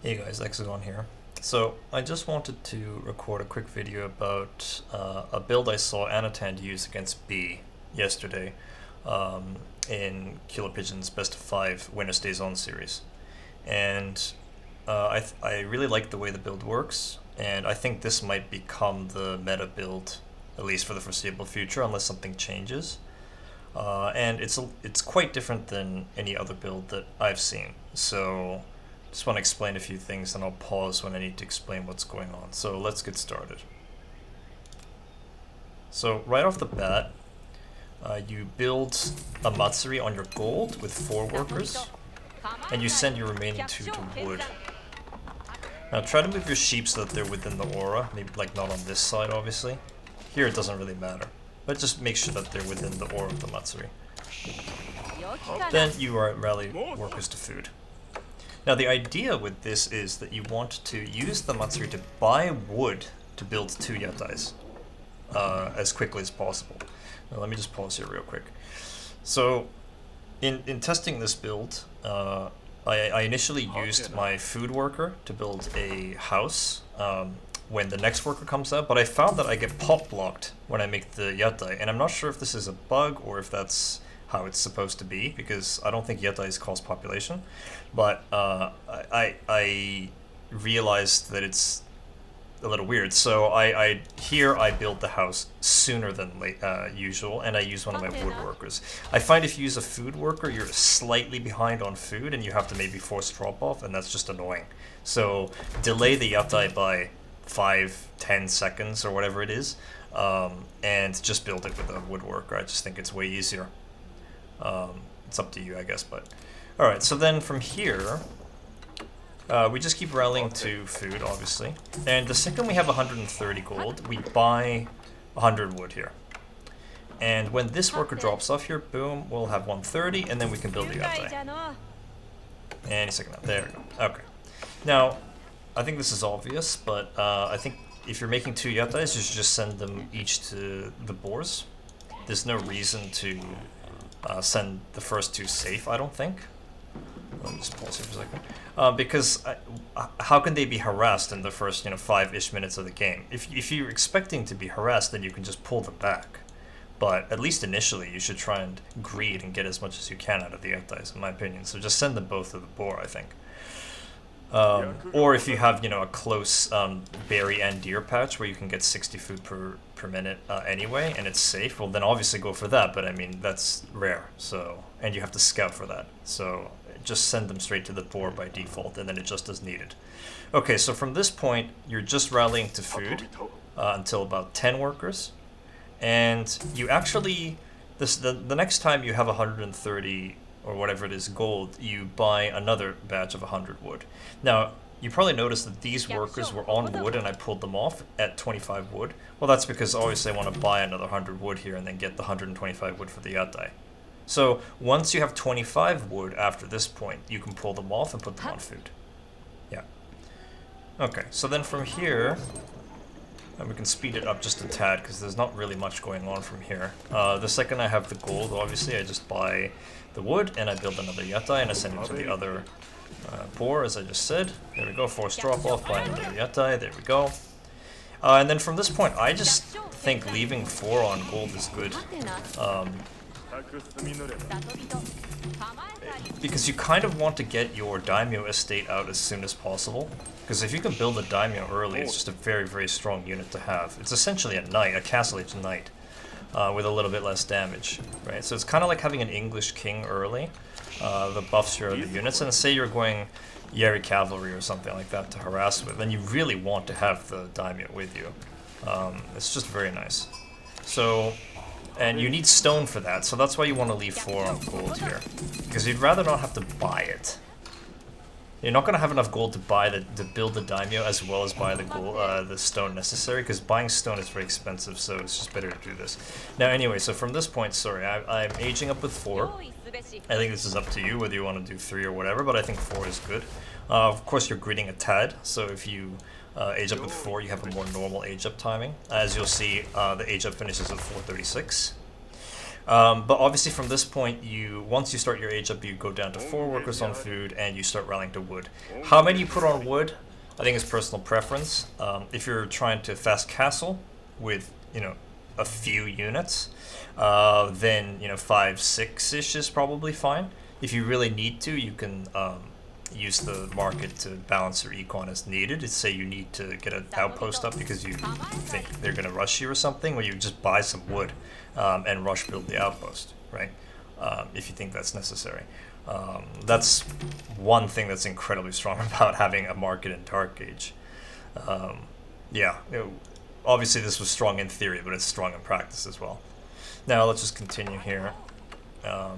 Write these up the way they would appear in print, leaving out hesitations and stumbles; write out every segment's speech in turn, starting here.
Hey guys, Exagon here. So I just wanted to record a quick video about a build I saw Anotand use against B yesterday in KillerPigeon's Best of 5 Winner Stays On series. And I really like the way the build works, and I think this might become the meta build, at least for the foreseeable future, unless something changes. And it's quite different than any other build that I've seen. So just want to explain a few things, and I'll pause when I need to explain what's going on. So let's get started. So right off the bat, you build a Matsuri on your gold with 4 workers, and you send your remaining 2 to wood. Now try to move your sheep so that they're within the aura, maybe like not on this side obviously. Here it doesn't really matter, but just make sure that they're within the aura of the Matsuri. Then you rally workers to food. Now the idea with this is that you want to use the Matsuri to buy wood to build 2 Yatais as quickly as possible. Now let me just pause here real quick. So in testing this build, I initially used my food worker to build a house when the next worker comes out, but I found that I get pop blocked when I make the Yatai, and I'm not sure if this is a bug or if that's how it's supposed to be, because I don't think Yatais cause population, but I realized that it's a little weird. So I build the house sooner than usual, and I use one of my woodworkers. I find if you use a food worker, you're slightly behind on food, and you have to maybe force drop off, and that's just annoying. So delay the Yatai by 5-10 seconds or whatever it is, and just build it with a woodworker. I just think it's way easier. It's up to you, I guess, but alright, so then from here we just keep rallying to food, obviously, and the second we have 130 gold, we buy 100 wood here, and when this worker drops off here, boom, we'll have 130, and then we can build the Yatai. Any second now, there we go. Okay, now I think this is obvious, but I think if you're making 2 Yatais, you should just send them each to the boars. There's no reason to send the first 2 safe, I don't think. Let me just pause here for a second. Because how can they be harassed in the first 5-ish minutes of the game? If you're expecting to be harassed, then you can just pull them back. But at least initially, you should try and greed and get as much as you can out of the Yatais, in my opinion. So just send them both to the boar, I think. Or if you have a close berry and deer patch where you can get 60 food per minute anyway, and it's safe, well then obviously go for that, but I mean that's rare, so, and you have to scout for that, so just send them straight to the boar by default, and then it just as needed. Okay, so from this point you're just rallying to food until about 10 workers, and you actually the next time you have 130 or whatever it is gold, you buy another batch of 100 wood. Now, you probably noticed that these workers were on wood and I pulled them off at 25 wood. Well, that's because obviously I want to buy another 100 wood here and then get the 125 wood for the Yatai. So, once you have 25 wood after this point, you can pull them off and put them on food. Yeah. Okay, so then from here, and we can speed it up just a tad because there's not really much going on from here. The second I have the gold, obviously, I just buy the wood and I build another Yatai and I send it to the other boar, as I just said. There we go, force drop off, buy another Yatai, there we go. And then from this point, I just think leaving 4 on gold is good. Because you kind of want to get your Daimyo estate out as soon as possible. Because if you can build a Daimyo early, it's just a very, very strong unit to have. It's essentially a knight, a castle-age knight, with a little bit less damage, right? So it's kind of like having an English king early. The buffs your other units, and say you're going Yeri cavalry or something like that to harass with, then you really want to have the Daimyo with you. It's just very nice. So, and you need stone for that, so that's why you want to leave 4 on gold here, because you'd rather not have to buy it. You're not going to have enough gold to build the Daimyo as well as buy the stone necessary, because buying stone is very expensive, so it's just better to do this. Now anyway, so from this point, sorry, I'm aging up with 4. I think this is up to you whether you want to do 3 or whatever, but I think 4 is good. Of course you're greeting a tad, so if you age up with 4, you have a more normal age up timing. As you'll see, the age up finishes at 4:36. But obviously from this point, once you start your age up, you go down to 4 workers on food, and you start rallying to wood. How many you put on wood, I think it's personal preference. If you're trying to fast castle with, a few units, then, 5, 6-ish is probably fine. If you really need to, you can use the market to balance your econ as needed. It's say you need to get an outpost up because you think they're going to rush you or something, or you just buy some wood and rush build the outpost, right? If you think that's necessary. That's one thing that's incredibly strong about having a market in Dark Age. Obviously this was strong in theory, but it's strong in practice as well. Now let's just continue here. Gonna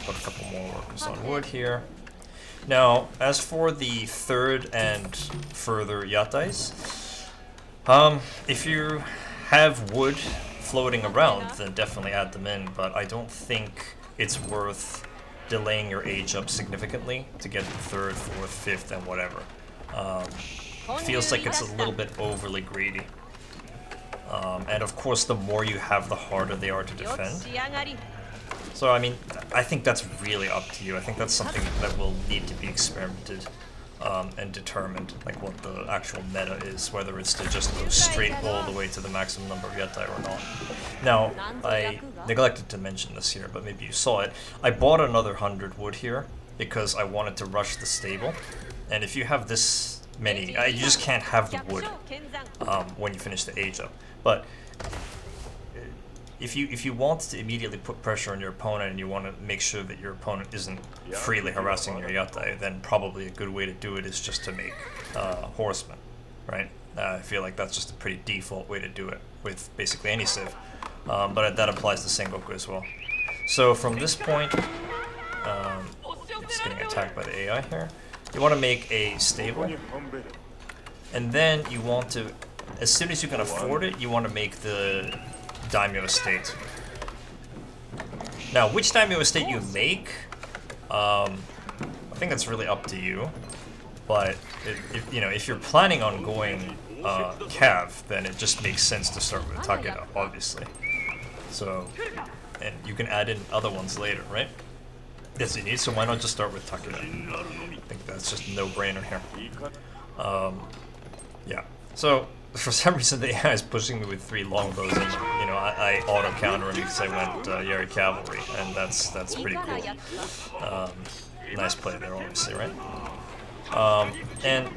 put a couple more workers on wood here. Now, as for the third and further yatais, if you have wood floating around, then definitely add them in, but I don't think it's worth delaying your age up significantly to get the third, fourth, fifth, and whatever. Feels like it's a little bit overly greedy. And of course, the more you have, the harder they are to defend. So, I mean, I think that's really up to you. I think that's something that will need to be experimented and determined, like what the actual meta is, whether it's to just go straight all the way to the maximum number of Yatai or not. Now, I neglected to mention this here, but maybe you saw it. I bought another 100 wood here because I wanted to rush the stable. And if you have this many, you just can't have the wood when you finish the age up. But if you want to immediately put pressure on your opponent and you want to make sure that your opponent isn't freely harassing your Yatai, then probably a good way to do it is just to make horsemen, right? I feel like that's just a pretty default way to do it with basically any civ, but that applies to Sengoku as well. So from this point, it's getting attacked by the AI here. You want to make a stable, and then you want to, as soon as you can afford it, you want to make the Daimyo estate. Now, which Daimyo estate you make, I think that's really up to you. But if you're planning on going Cav, then it just makes sense to start with Takeda, obviously. So, and you can add in other ones later, right? Yes, you need. So why not just start with Takeda? I think that's just a no-brainer here. Yeah. So, for some reason the AI is pushing me with 3 longbows, and I auto counter him because I went Yari Cavalry, and that's pretty cool. Nice play there, obviously, right? And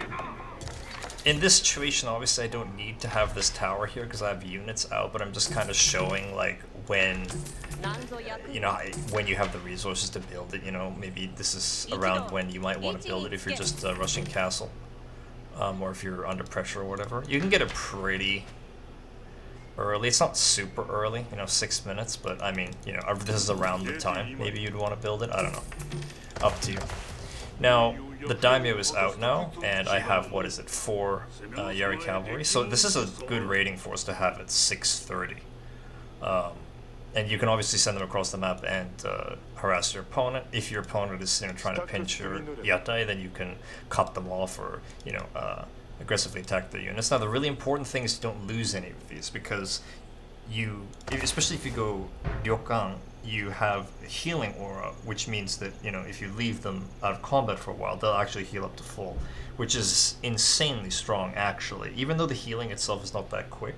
in this situation, obviously, I don't need to have this tower here because I have units out, but I'm just kind of showing like when you have the resources to build it. Maybe this is around when you might want to build it if you're just rushing castle. Or if you're under pressure or whatever. You can get it pretty early. It's not super early, 6 minutes, but I mean, this is around the time maybe you'd want to build it. I don't know. Up to you. Now, the Daimyo is out now, and I have, 4 Yari Cavalry. So this is a good rating for us to have at 630. And you can obviously send them across the map and harass your opponent. If your opponent is trying to pinch your Yatai, then you can cut them off or aggressively attack the units. Now the really important thing is you don't lose any of these because especially if you go Ryokan, you have healing aura, which means that if you leave them out of combat for a while, they'll actually heal up to full, which is insanely strong actually. Even though the healing itself is not that quick,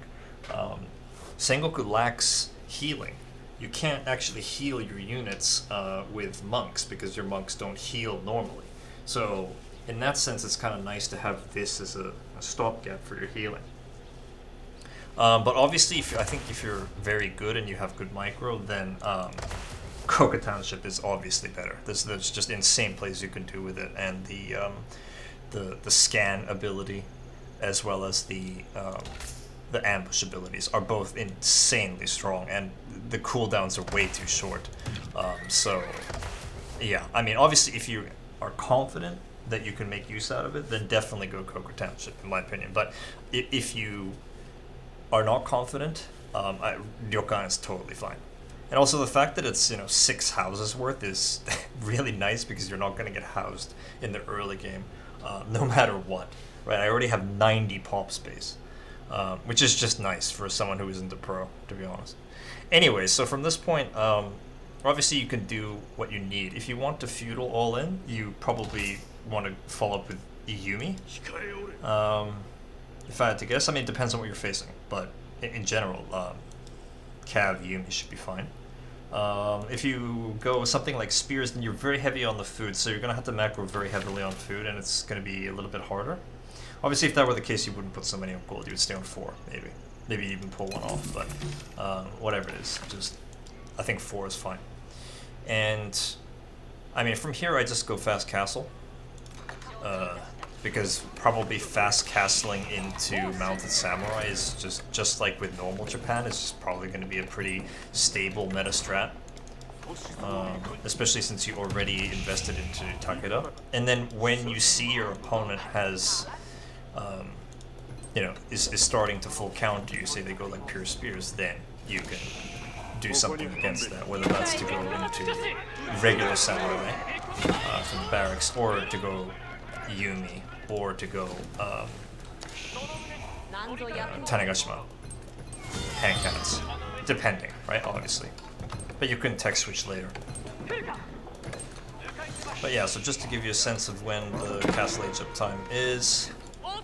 Sengoku lacks healing. You can't actually heal your units with monks because your monks don't heal normally. So in that sense, it's kind of nice to have this as a stopgap for your healing. But obviously, I think if you're very good and you have good micro, then Koka Township is obviously better. There's just insane plays you can do with it, and the scan ability, as well as the ambush abilities are both insanely strong, and the cooldowns are way too short. So, yeah, I mean, obviously, if you are confident that you can make use out of it, then definitely go Koka Township, in my opinion. But if you are not confident, Ryokan is totally fine. And also the fact that it's 6 houses worth is really nice because you're not going to get housed in the early game, no matter what. Right? I already have 90 pop space. which is just nice for someone who isn't a pro, to be honest. Anyway, so from this point, obviously you can do what you need. If you want to feudal all in, you probably want to follow up with Yumi. If I had to guess, I mean, it depends on what you're facing, but in general, Cav Yumi should be fine. If you go with something like spears, then you're very heavy on the food, so you're going to have to macro very heavily on food, and it's going to be a little bit harder. Obviously, if that were the case, you wouldn't put so many on gold. You would stay on 4, maybe. Maybe even pull one off, but whatever it is, just I think 4 is fine. And I mean, from here, I just go fast castle. Because probably fast castling into Mounted Samurai is just like with normal Japan, is just probably going to be a pretty stable meta strat. Especially since you already invested into Takeda. And then when you see your opponent has, is starting to full counter you, say they go like pure spears, then you can do something against that, whether that's to go into regular Samurai from the barracks, or to go Yumi, or to go Tanegashima, hand cannons, depending, right, obviously. But you can tech switch later. But yeah, so just to give you a sense of when the castle age up time is,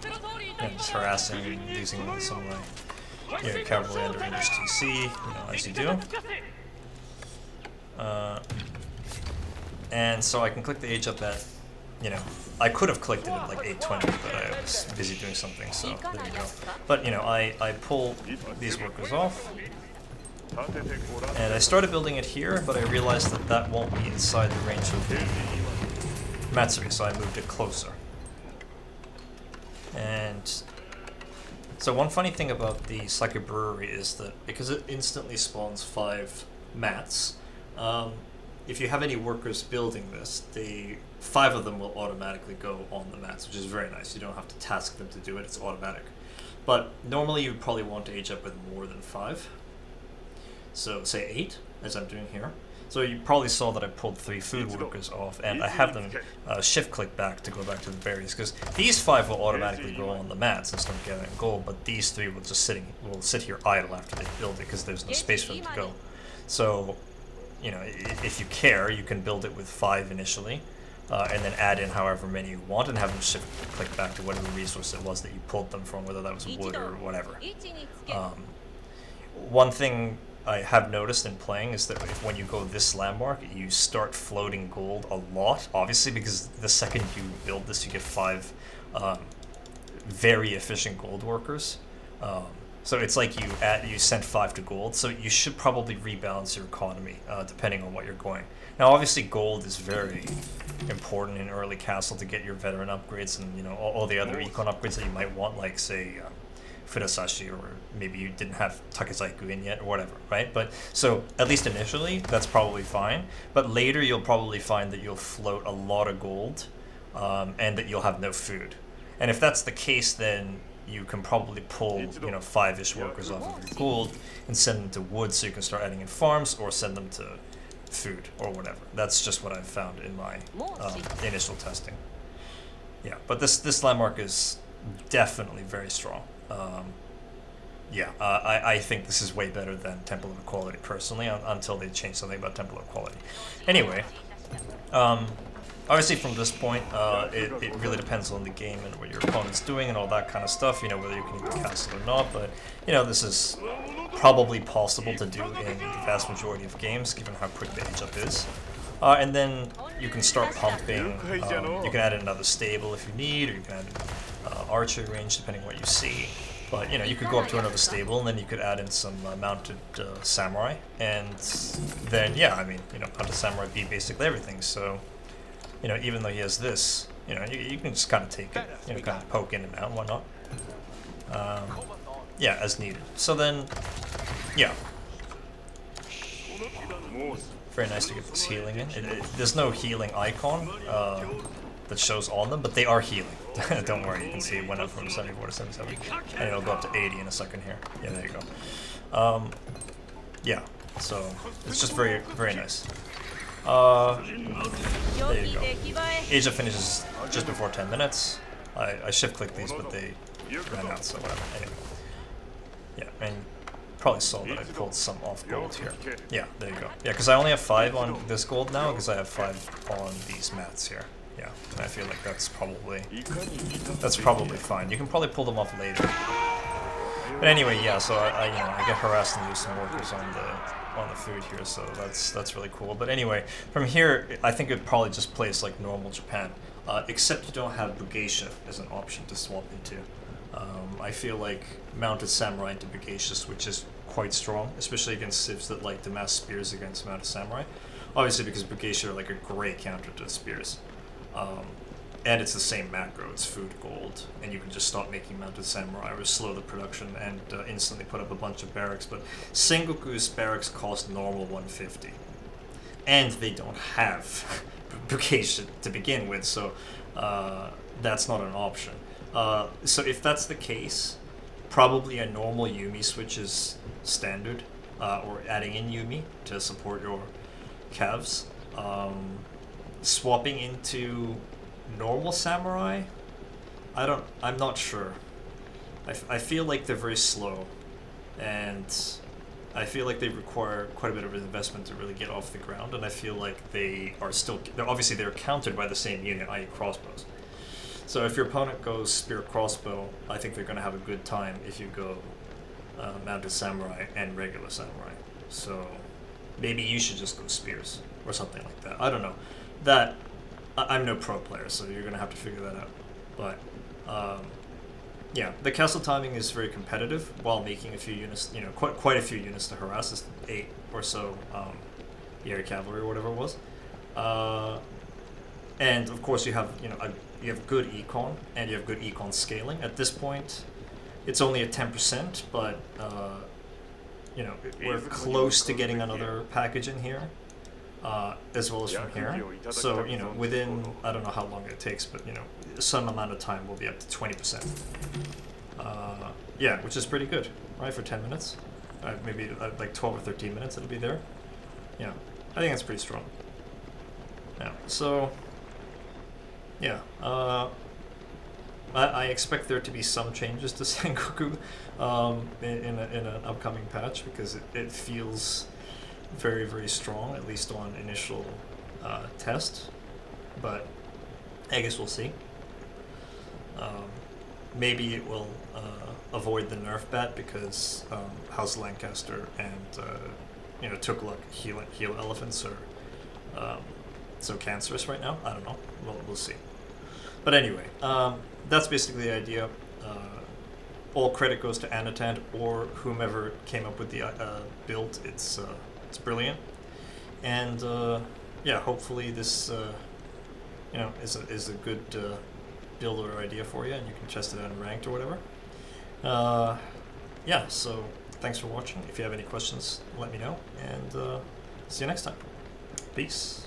just harassing and using some cavalry under English TC, as you do. And so I can click the age up at, I could have clicked it at like 820, but I was busy doing something, so there you go. But, I pull these workers off, and I started building it here, but I realized that that won't be inside the range of the Matsuri, so I moved it closer. And so one funny thing about the Sake Brewery is that because it instantly spawns 5 mats, if you have any workers building this, 5 of them will automatically go on the mats, which is very nice. You don't have to task them to do it, it's automatic. But normally you would probably want to age up with more than 5. So say 8, as I'm doing here. So you probably saw that I pulled 3 food workers off, and I have them shift click back to go back to the berries, because these 5 will automatically go on the mats and start getting gold, but these 3 will just sit here idle after they build it, because there's no space for them to go. So, if you care, you can build it with 5 initially, and then add in however many you want, and have them shift click back to whatever resource it was that you pulled them from, whether that was wood or whatever. One thing I have noticed in playing is that when you go this landmark, you start floating gold a lot, obviously, because the second you build this, you get 5 very efficient gold workers. So it's like you sent 5 to gold, so you should probably rebalance your economy depending on what you're going. Now, obviously, gold is very important in early castle to get your veteran upgrades and all the other econ upgrades that you might want, like say Fudasashi, or maybe you didn't have Takesaiku in yet, or whatever, right? But so at least initially, that's probably fine. But later, you'll probably find that you'll float a lot of gold, and that you'll have no food. And if that's the case, then you can probably pull 5-ish workers off of your gold and send them to wood, so you can start adding in farms, or send them to food or whatever. That's just what I've found in my initial testing. Yeah, but this landmark is definitely very strong. I think this is way better than Temple of Equality, personally, until they change something about Temple of Equality. Anyway, obviously from this point, it really depends on the game and what your opponent's doing and all that kind of stuff, whether you can even castle or not, but, this is probably possible to do in the vast majority of games, given how quick the age up is. And then you can start pumping, you can add in another stable if you need, or you can add in archery range, depending on what you see. But, you could go up to another stable, and then you could add in some mounted samurai, and then, mounted samurai beat basically everything, so, even though he has this, you can just kind of take it, kind of poke in and out and whatnot. As needed. So then, very nice to get this healing in. There's no healing icon that shows on them, but they are healing. Don't worry, you can see it went up from 74 to 77, and it'll go up to 80 in a second here. Yeah, there you go. So it's just very, very nice. There you go. Asia finishes just before 10 minutes. I shift click these, but they ran out, so whatever. Anyway. Yeah, and probably saw that I pulled some off gold here. Yeah, there you go. Yeah, because I only have 5 on this gold now, because I have 5 on these mats here. Yeah, and I feel like that's probably fine. You can probably pull them off later. But anyway, yeah. So I get harassed and lose some workers on the food here, so that's really cool. But anyway, from here, I think it probably just plays like normal Japan, except you don't have Bugeisha as an option to swap into. I feel like Mounted Samurai into Bugeisha switches quite strong, especially against civs that like to mass spears against Mounted Samurai. Obviously, because Bugeisha are like a great counter to spears. And it's the same macro, it's food gold, and you can just stop making Mounted Samurai or slow the production and instantly put up a bunch of barracks. But Sengoku's barracks cost normal 150, and they don't have Bugeisha to begin with, so that's not an option. So if that's the case, probably a normal Yumi switch is standard, or adding in Yumi to support your calves. Swapping into normal samurai, I'm not sure. I feel like they're very slow, and I feel like they require quite a bit of investment to really get off the ground, and I feel like obviously they're countered by the same unit, i.e. crossbows. So if your opponent goes spear crossbow, I think they're going to have a good time if you go Mounted Samurai and regular Samurai. So maybe you should just go spears or something like that. I don't know. I'm no pro player, so you're going to have to figure that out. But yeah, the castle timing is very competitive while making a few units, quite a few units to harass. It's 8 or so air cavalry or whatever it was. And of course you have you have good econ, and you have good econ scaling. At this point, it's only at 10%, but we're close to getting another package in here, as well as from here. So within, I don't know how long it takes, but some amount of time we'll be up to 20%. Yeah, which is pretty good, right? For 10 minutes, maybe like 12 or 13 minutes, it'll be there. Yeah, I think that's pretty strong. Yeah, so. Yeah, I expect there to be some changes to Sengoku in an upcoming patch, because it feels very, very strong, at least on initial test. But I guess we'll see. Maybe it will avoid the nerf bat, because House Lancaster and Tukuluk heal elephants are so cancerous right now. I don't know. We'll see. But anyway, that's basically the idea. All credit goes to Anotand or whomever came up with the build. It's brilliant, and yeah, hopefully this is a good build or idea for you, and you can test it out in ranked or whatever. Yeah. So thanks for watching. If you have any questions, let me know, and see you next time. Peace.